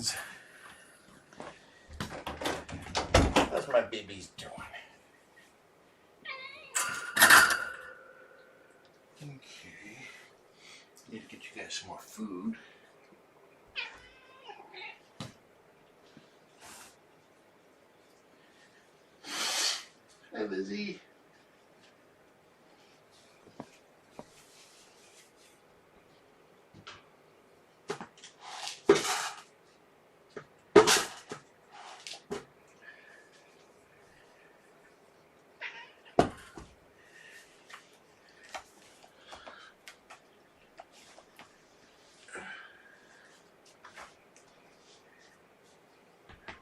kittens. How's my babies doing? Okay. Need to get you guys some more food. Hi, Lizzie.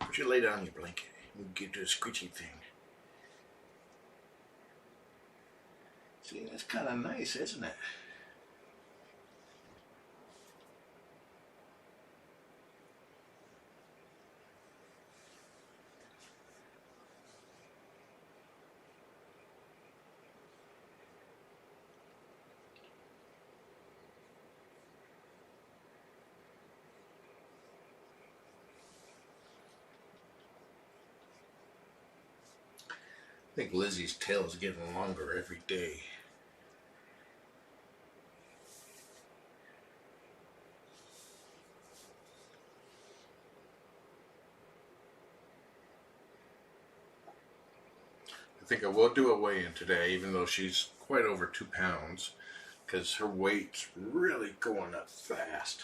Put you lay down on your blanket. We'll get to a squishy thing. See, that's kind of nice, isn't it? I think Lizzie's tail is getting longer every day. I think I will do a weigh-in today, even though she's quite over 2 pounds, because her weight's really going up fast.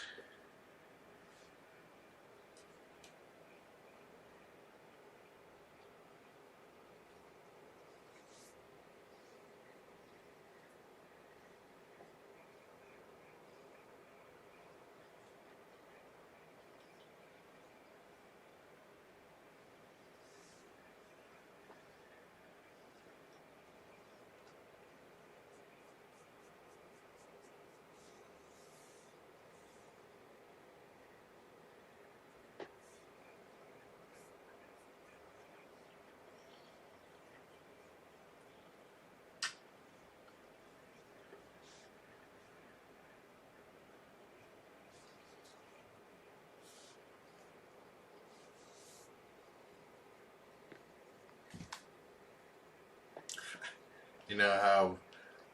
You know how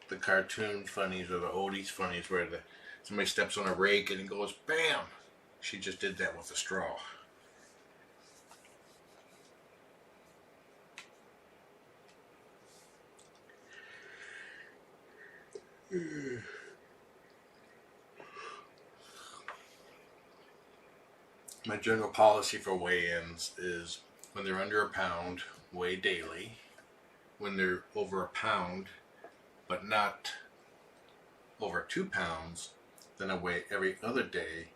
the cartoon funnies or the oldies funnies where somebody steps on a rake and it goes bam? She just did that with a straw. My general policy for weigh-ins is when they're under a pound, weigh daily. When they're over a pound, but not over 2 pounds, then I weigh every other day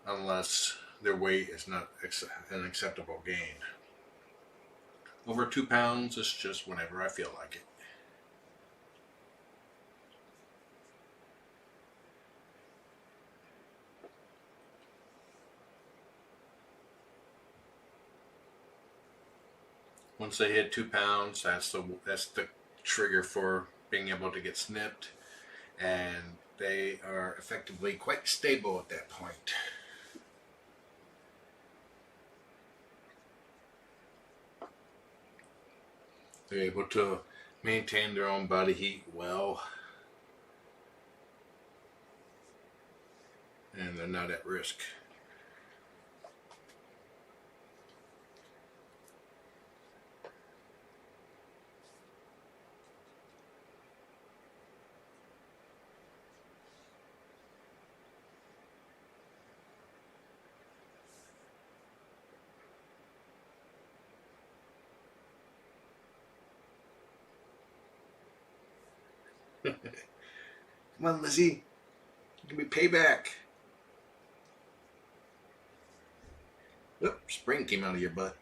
unless their weight is not an acceptable gain. Over 2 pounds is just whenever I feel like it. Once they hit 2 pounds, that's the trigger for being able to get snipped, and they are effectively quite stable at that point. They're able to maintain their own body heat well, and they're not at risk. Come on, Lizzie. Give me payback. Oop, spring came out of your butt.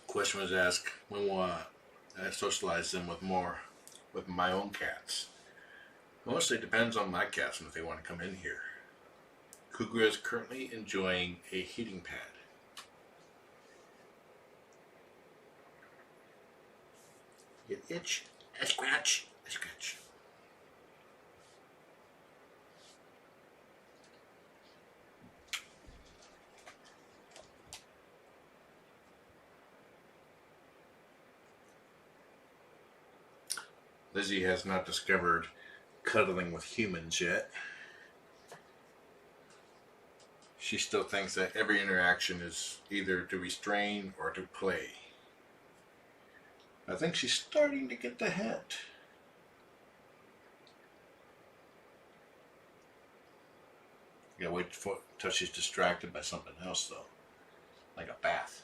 Question was asked, when will I socialize them with my own cats? Mostly depends on my cats and if they want to come in here. Cougar is currently enjoying a heating pad. You itch, a scratch, a scratch. Lizzie has not discovered cuddling with humans yet. She still thinks that every interaction is either to restrain or to play. I think she's starting to get the hint. You gotta wait until she's distracted by something else, though, like a bath.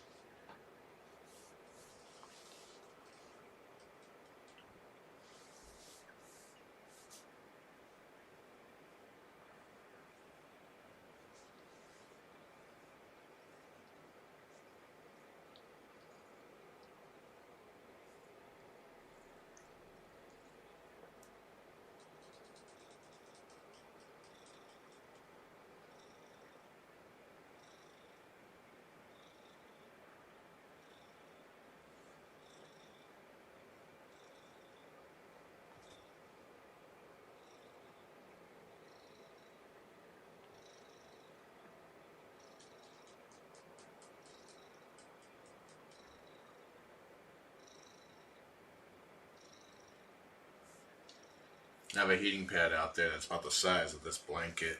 I have a heating pad out there that's about the size of this blanket,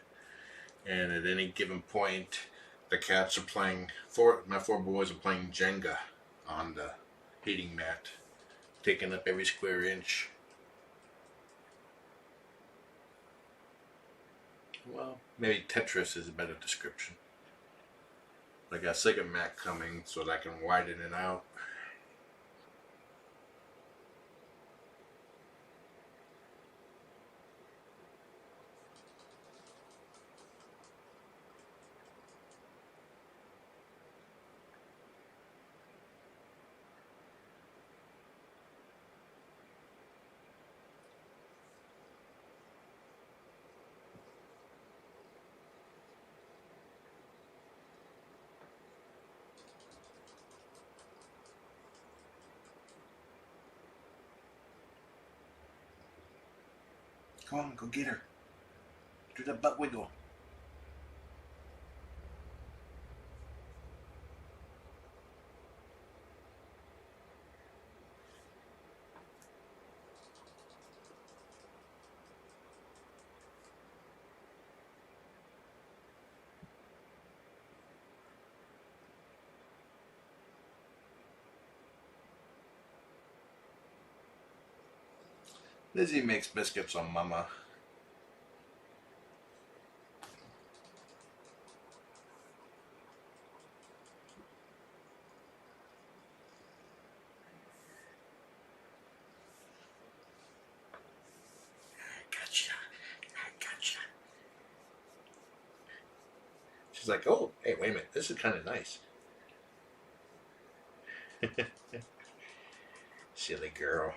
and at any given point, the cats are playing. My four boys are playing Jenga on the heating mat, taking up every square inch. Well, maybe Tetris is a better description. I got a second mat coming so that I can widen it out. Come on, go get her. Do the butt wiggle. Lizzie makes biscuits on Mama. I gotcha. She's like, oh, hey, wait a minute. This is kind of nice. Silly girl.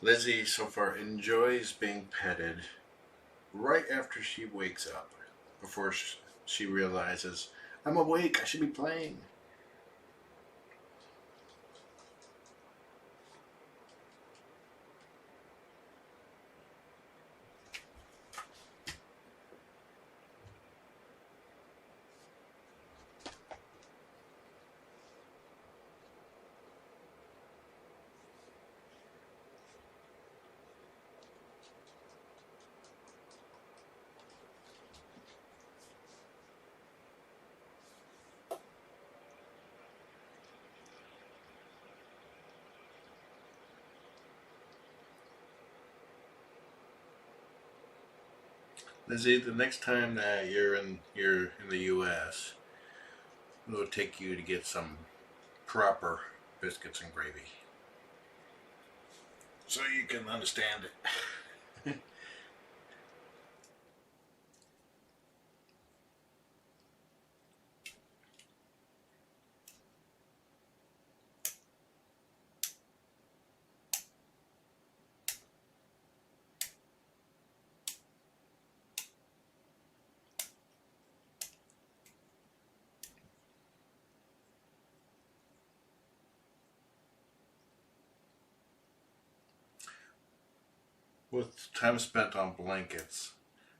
Lizzie so far enjoys being petted right after she wakes up, before she realizes, I'm awake, I should be playing. Lizzie, the next time that you're in the U.S., it'll take you to get some proper biscuits and gravy, so you can understand it. With time spent on blankets,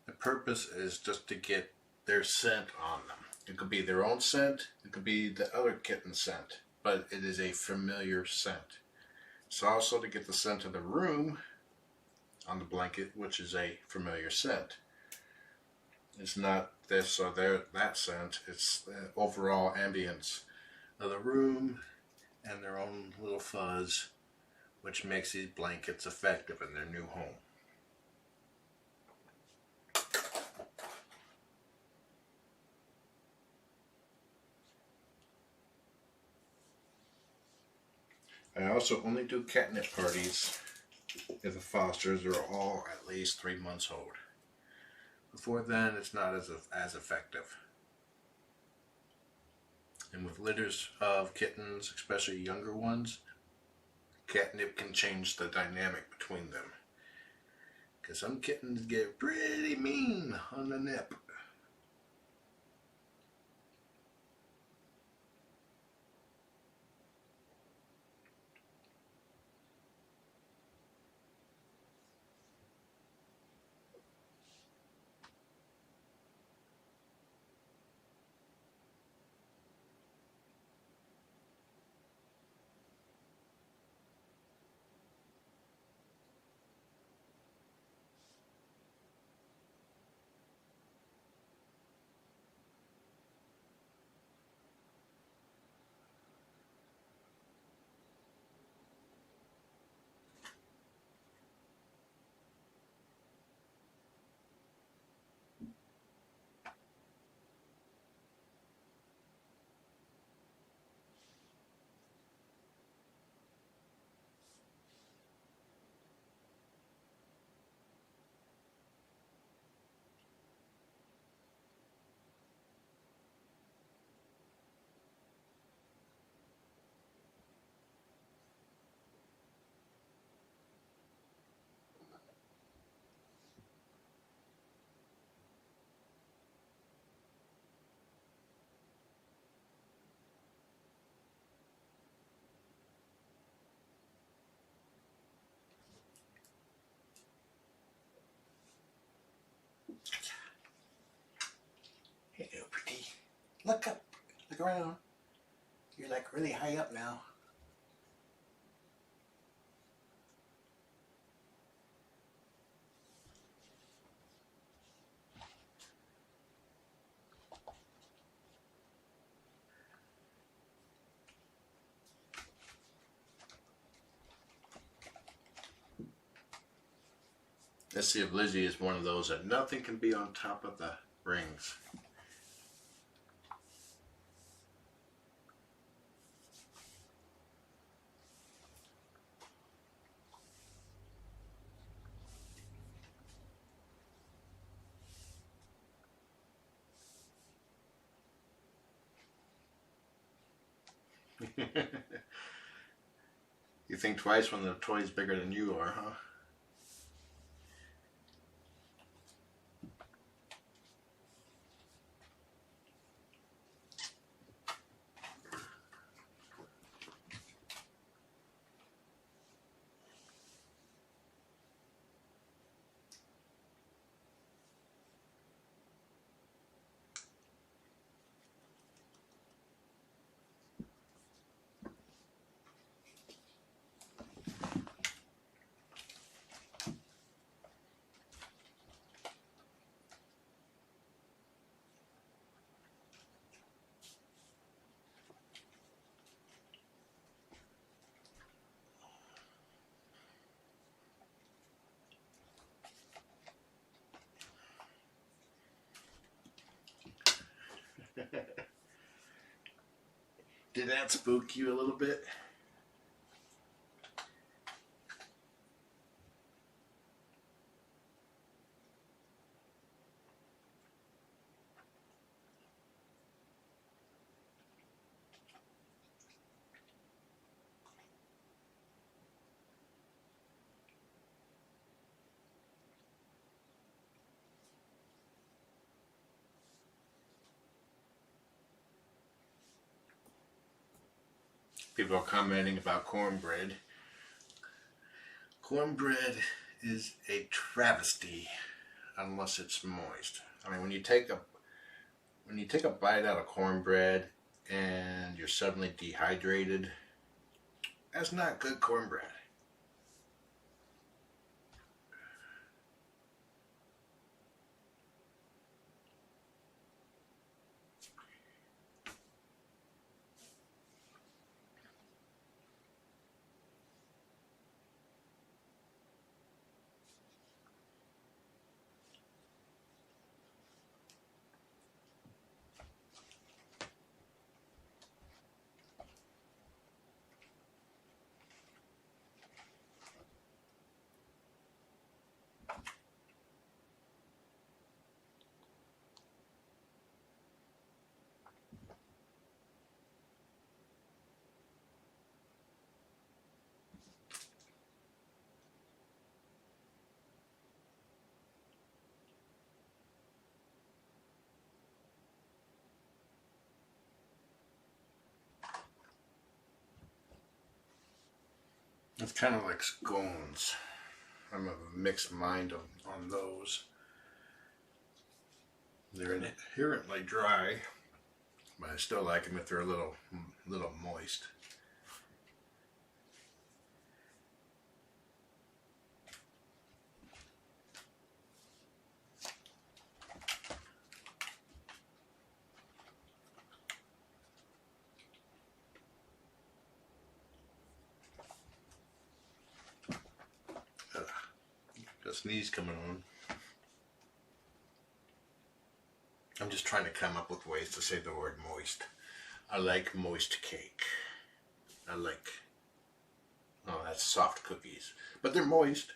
the purpose is just to get their scent on them. It could be their own scent, it could be the other kitten scent, but it is a familiar scent. It's also to get the scent of the room on the blanket, which is a familiar scent. It's not this or that scent, it's the overall ambience of the room and their own little fuzz, which makes these blankets effective in their new home. I also only do catnip parties if the fosters are all at least 3 months old. Before then, it's not as effective. And with litters of kittens, especially younger ones, catnip can change the dynamic between them. Because some kittens get pretty mean on the nip. Hello, pretty. Look up. Look around. You're like really high up now. Let's see if Lizzie is one of those that nothing can be on top of the rings. You think twice when the toy's bigger than you are, huh? Did that spook you a little bit? People are commenting about cornbread. Cornbread is a travesty unless it's moist. I mean, when you take a bite out of cornbread and you're suddenly dehydrated, that's not good cornbread. It's kind of like scones. I'm of a mixed mind on those. They're inherently dry, but I still like them if they're a little moist. Got a sneeze coming on. I'm just trying to come up with ways to say the word moist. I like moist cake. I like, oh, that's soft cookies, but they're moist.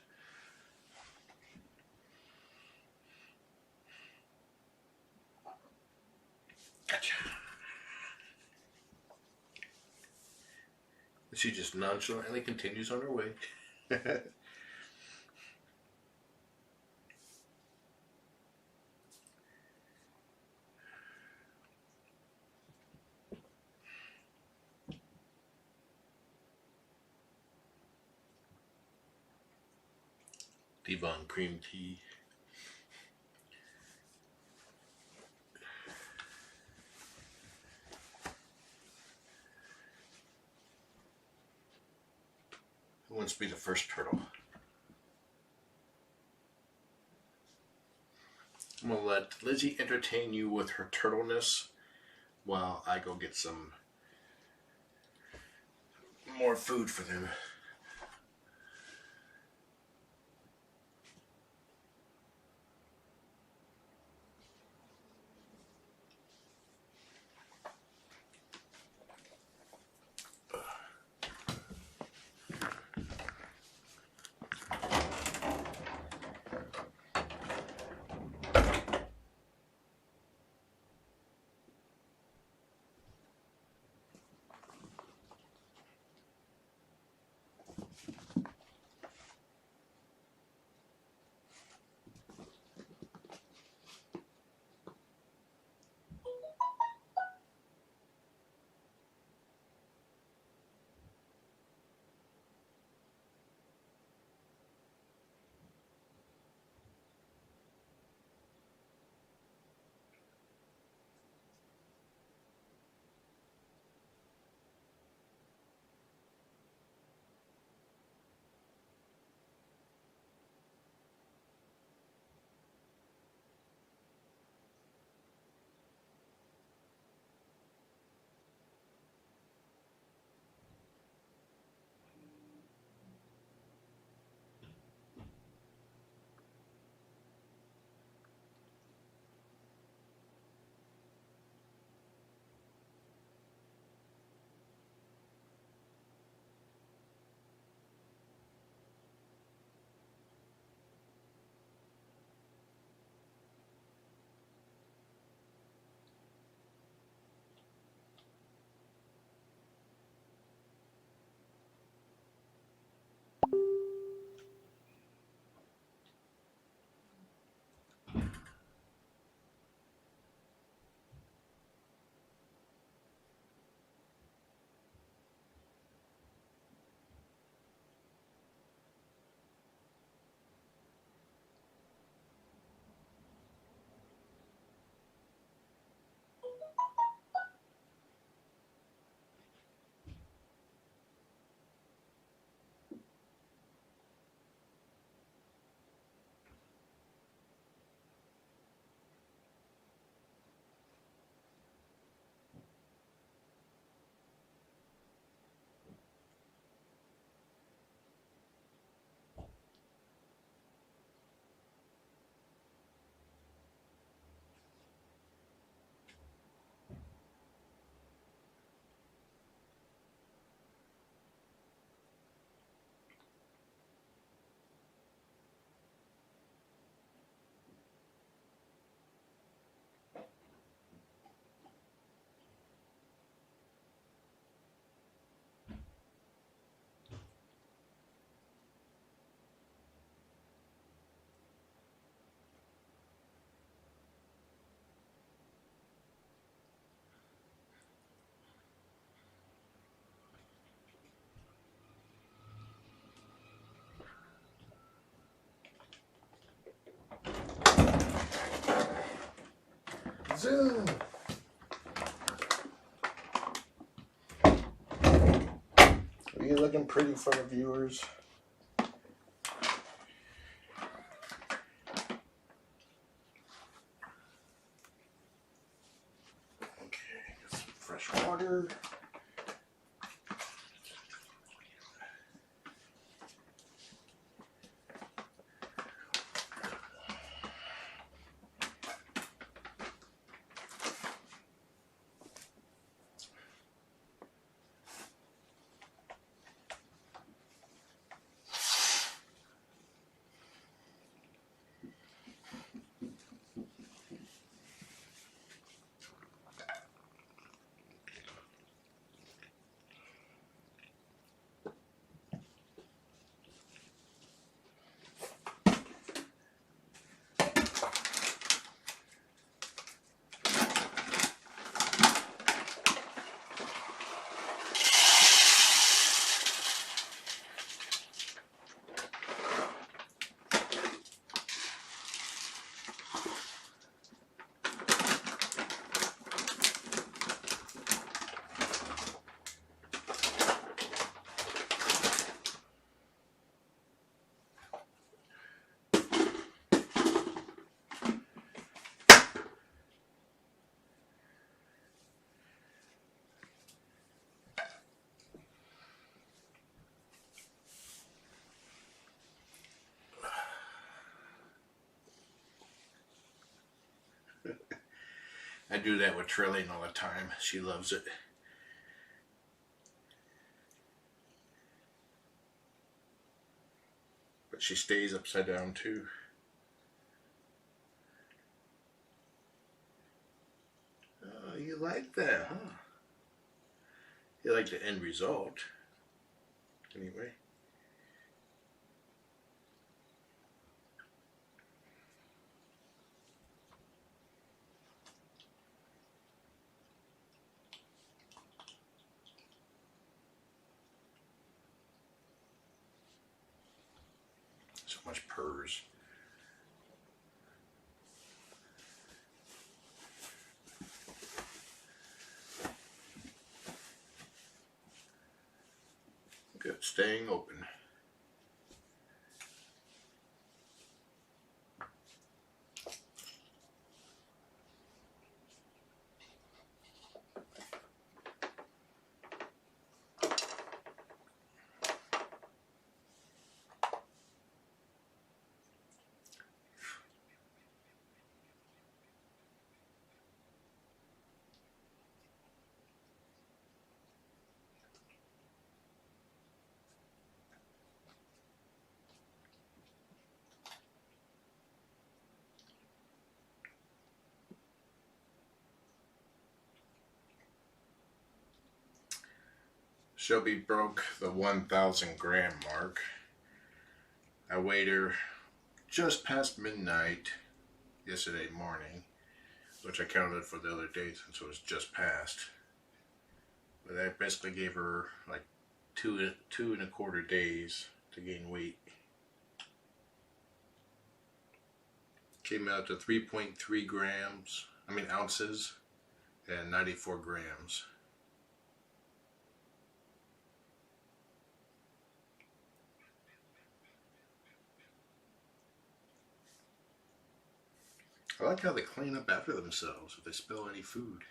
Gotcha. She just nonchalantly continues on her way. Devon cream tea. Who wants to be the first turtle? I'm going to let Lizzie entertain you with her turtleness while I go get some more food for them. Zoom. Are you looking pretty for the viewers? Okay, get some fresh water. I do that with Trillian all the time. She loves it. But she stays upside down too. Oh, you like that, huh? You like the end result. Anyway. So much purrs. Good, staying open. Shelby broke the 1,000 gram mark. I weighed her just past midnight yesterday morning, which I counted for the other day since it was just past. But that basically gave her like two and a quarter days to gain weight. Came out to 3.3 grams, ounces, and 94 grams. I like how they clean up after themselves if they spill any food.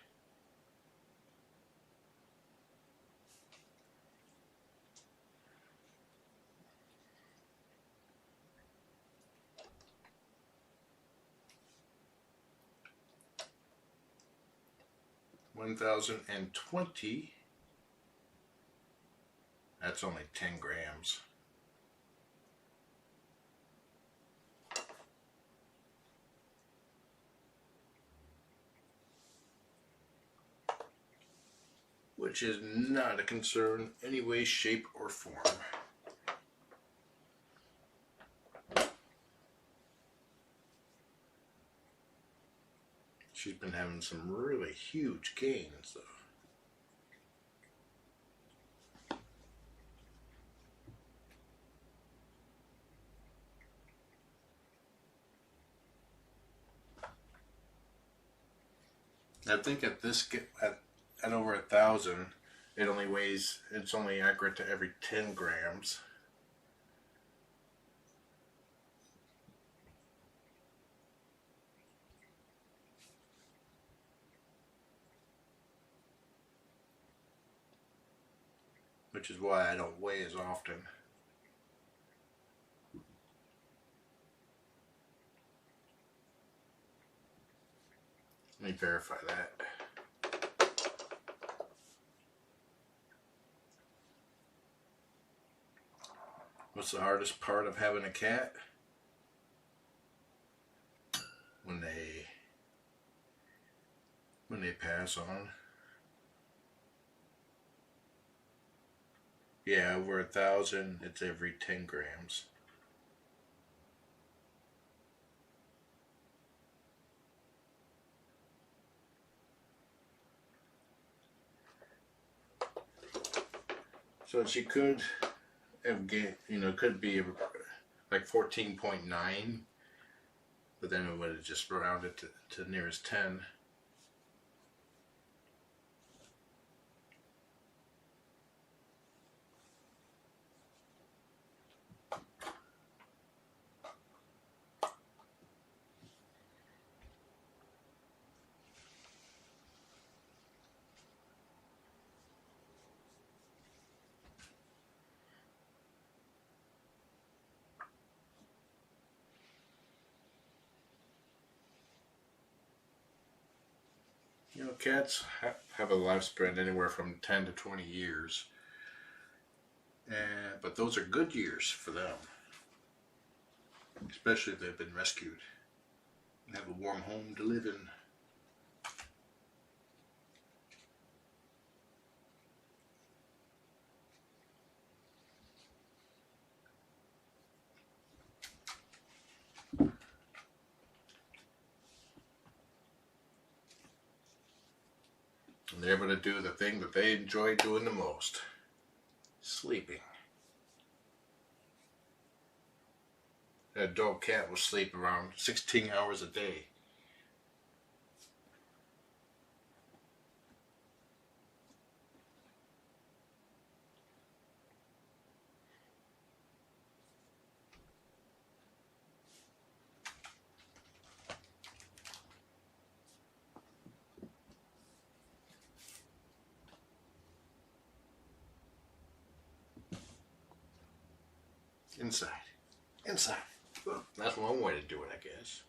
$1,020. That's only 10 grams. Which is not a concern any way, shape, or form. She's been having some really huge gains though. I think at over 1,000, it's only accurate to every 10 grams. Which is why I don't weigh as often. Let me verify that. What's the hardest part of having a cat? When they pass on. Yeah, over 1,000, it's every 10 grams. So she could have could be like 14.9, but then it would have just rounded to nearest 10. Cats have a lifespan anywhere from 10 to 20 years. But those are good years for them. Especially if they've been rescued and have a warm home to live in. And they're able to do the thing that they enjoy doing the most. Sleeping. That dog cat will sleep around 16 hours a day. Inside. Well, that's one way to do it, I guess.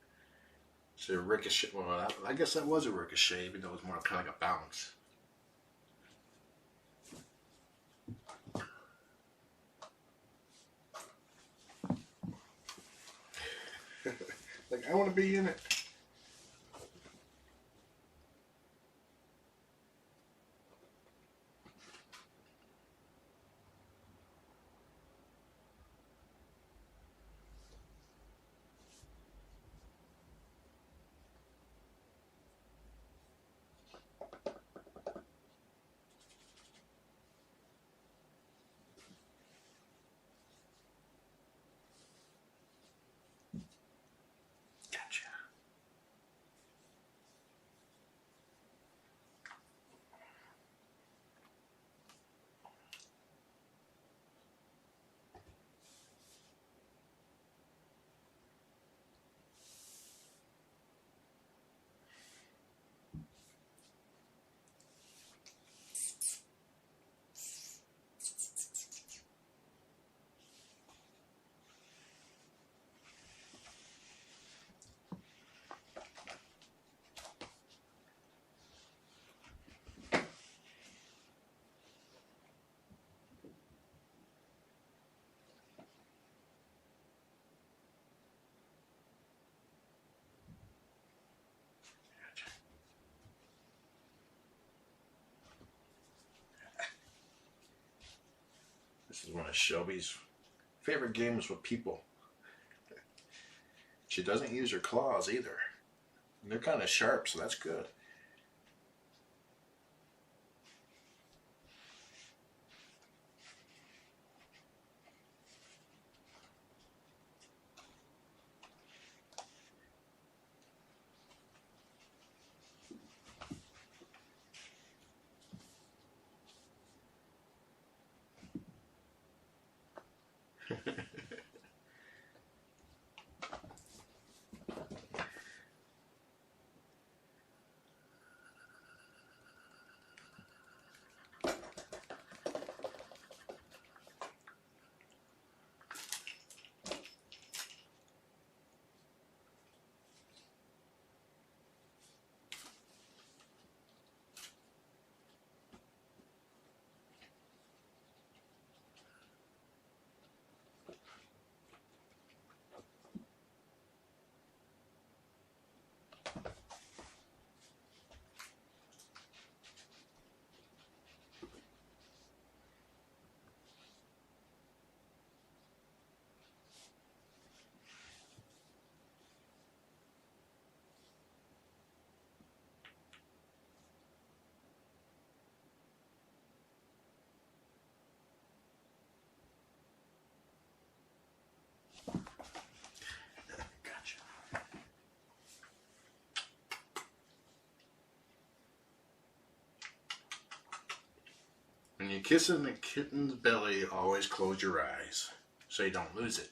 So a ricochet. Well, I guess that was a ricochet, even though it was more kind of like a bounce. Like, I want to be in it. Gotcha. This is one of Shelby's favorite games with people. She doesn't use her claws either. And they're kind of sharp, so that's good. When you're kissing a kitten's belly, always close your eyes so you don't lose it.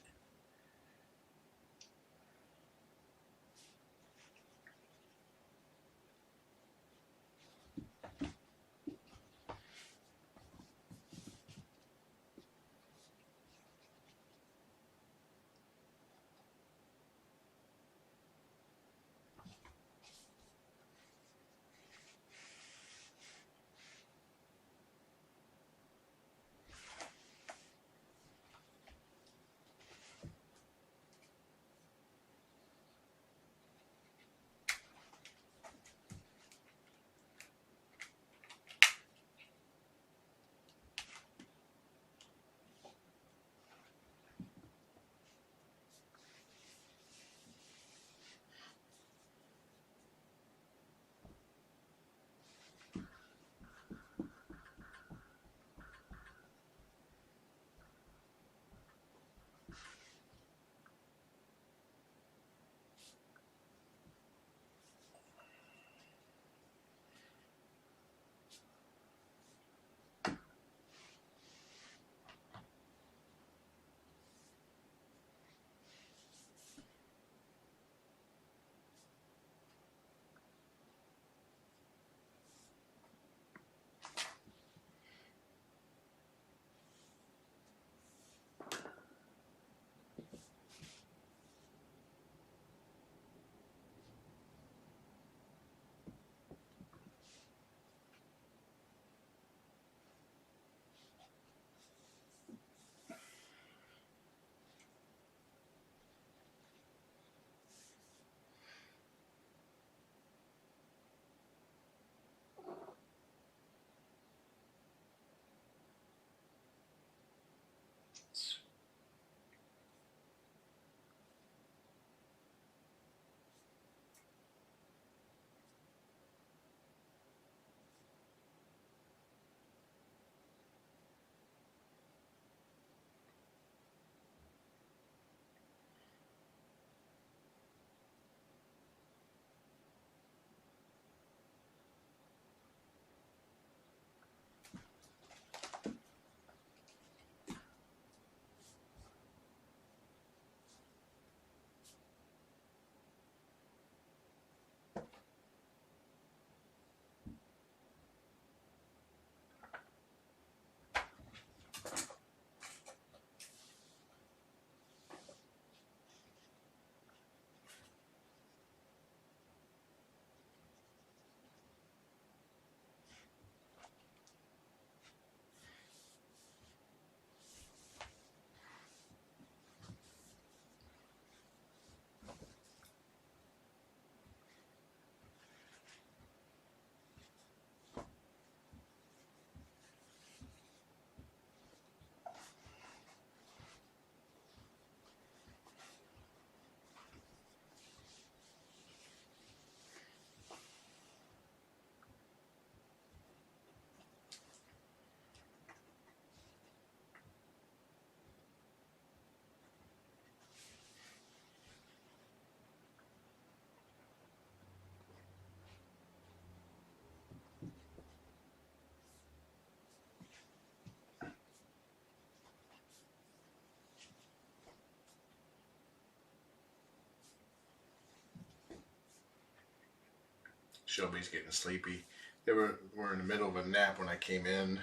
Shelby's getting sleepy. They were in the middle of a nap when I came in.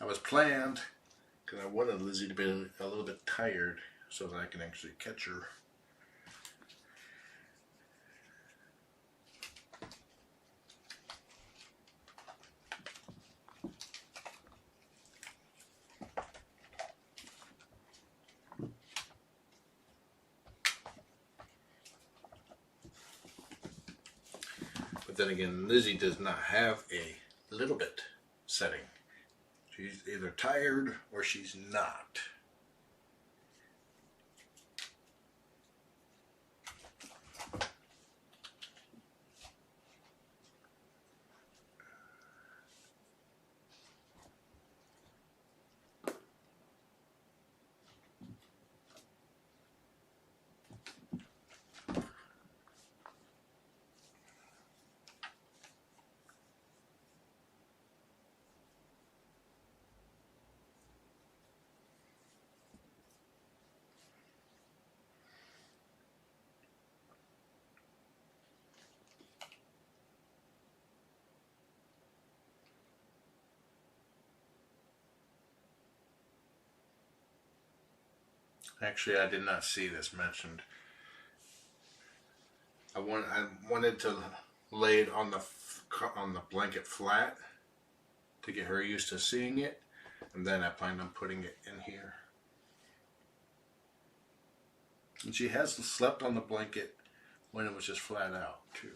I was planned because I wanted Lizzie to be a little bit tired so that I can actually catch her. But then again, Lizzie does not have a little bit setting. She's either tired or she's not. Actually, I did not see this mentioned. I wanted to lay it on the blanket flat to get her used to seeing it, and then I planned on putting it in here. And she has slept on the blanket when it was just flat out too.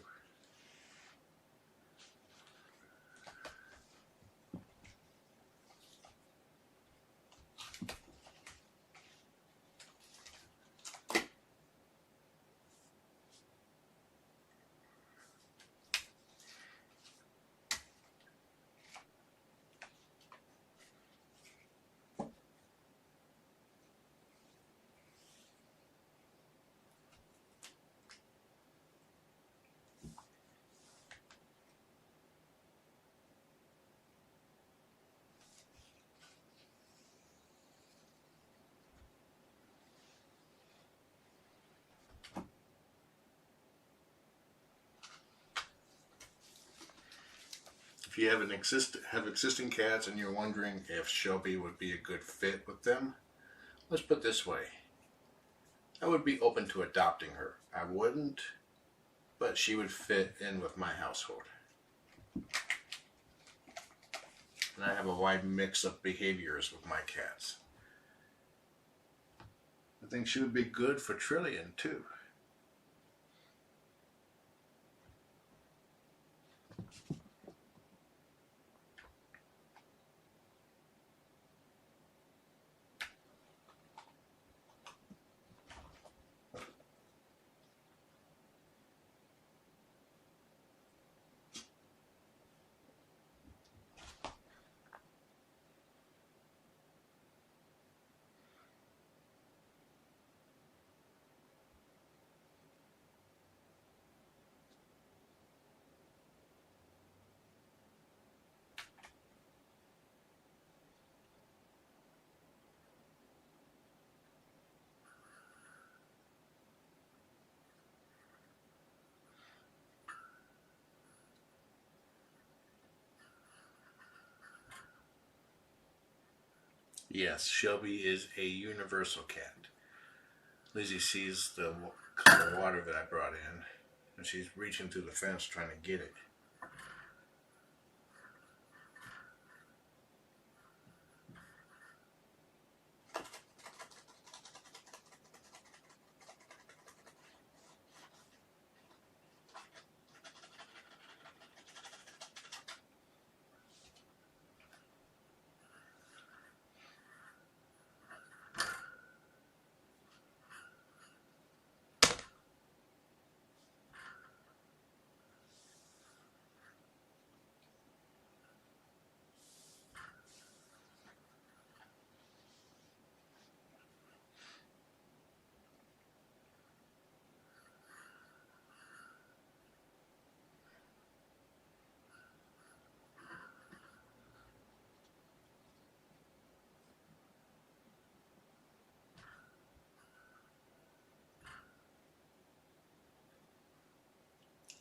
If you have existing cats and you're wondering if Shelby would be a good fit with them, let's put it this way. I would be open to adopting her. I wouldn't, but she would fit in with my household. And I have a wide mix of behaviors with my cats. I think she would be good for Trillian too. Yes, Shelby is a universal cat. Lizzie sees the water that I brought in, and she's reaching through the fence trying to get it.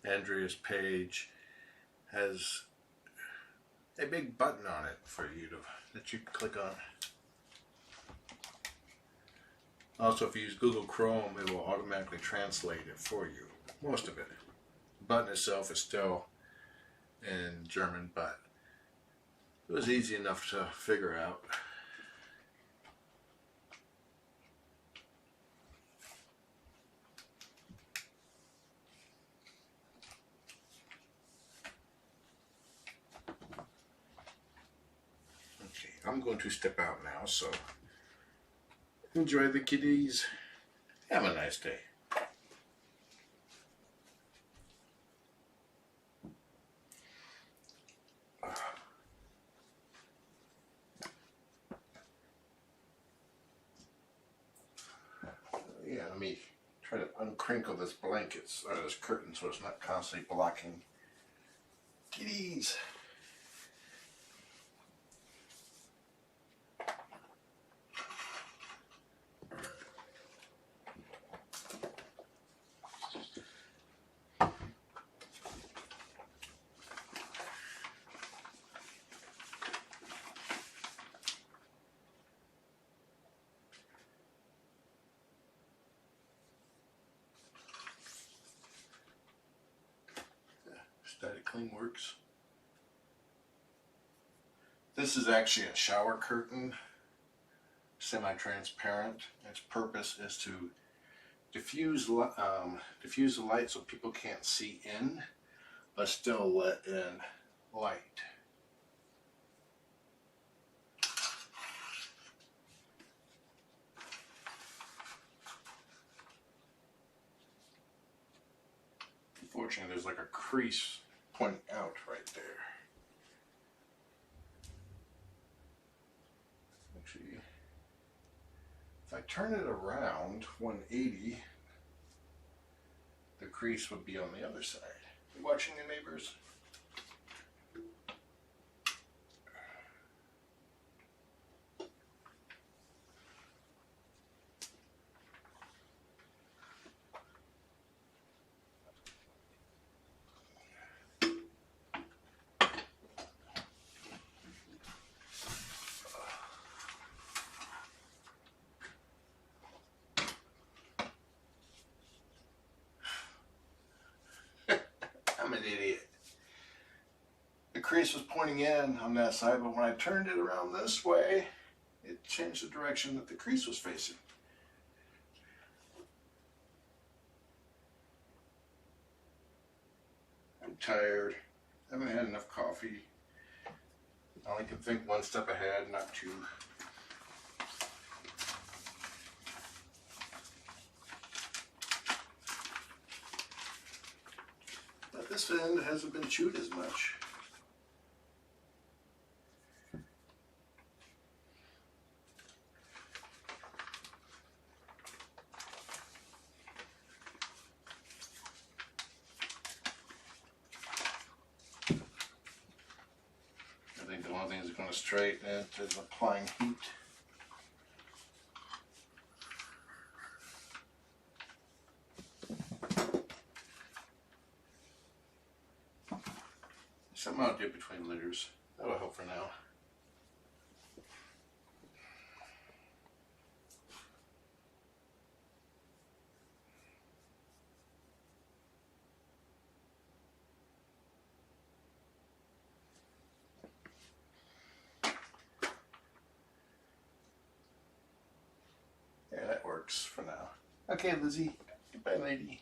Andrea's page has a big button on it for you that you click on. Also, if you use Google Chrome, it will automatically translate it for you. Most of it. The button itself is still in German, but it was easy enough to figure out. Okay, I'm going to step out now, so enjoy the kitties. Have a nice day. Yeah, let me try to uncrinkle this blanket or this curtain so it's not constantly blocking kitties. Static Clean works. This is actually a shower curtain, semi-transparent. Its purpose is to diffuse the light so people can't see in, but still let in light. Unfortunately, there's like a crease pointing out right there. Actually, if I turn it around 180, the crease would be on the other side. You watching the neighbors? I'm an idiot. The crease was pointing in on that side, but when I turned it around this way, it changed the direction that the crease was facing. I'm tired. I haven't had enough coffee. I only can think one step ahead, not two. But this end hasn't been chewed as much. I think the one thing that's going to straighten it is applying heat. Something I'll do between litters. That'll help for now. Yeah, that works for now. Okay, Lizzie. Goodbye, lady.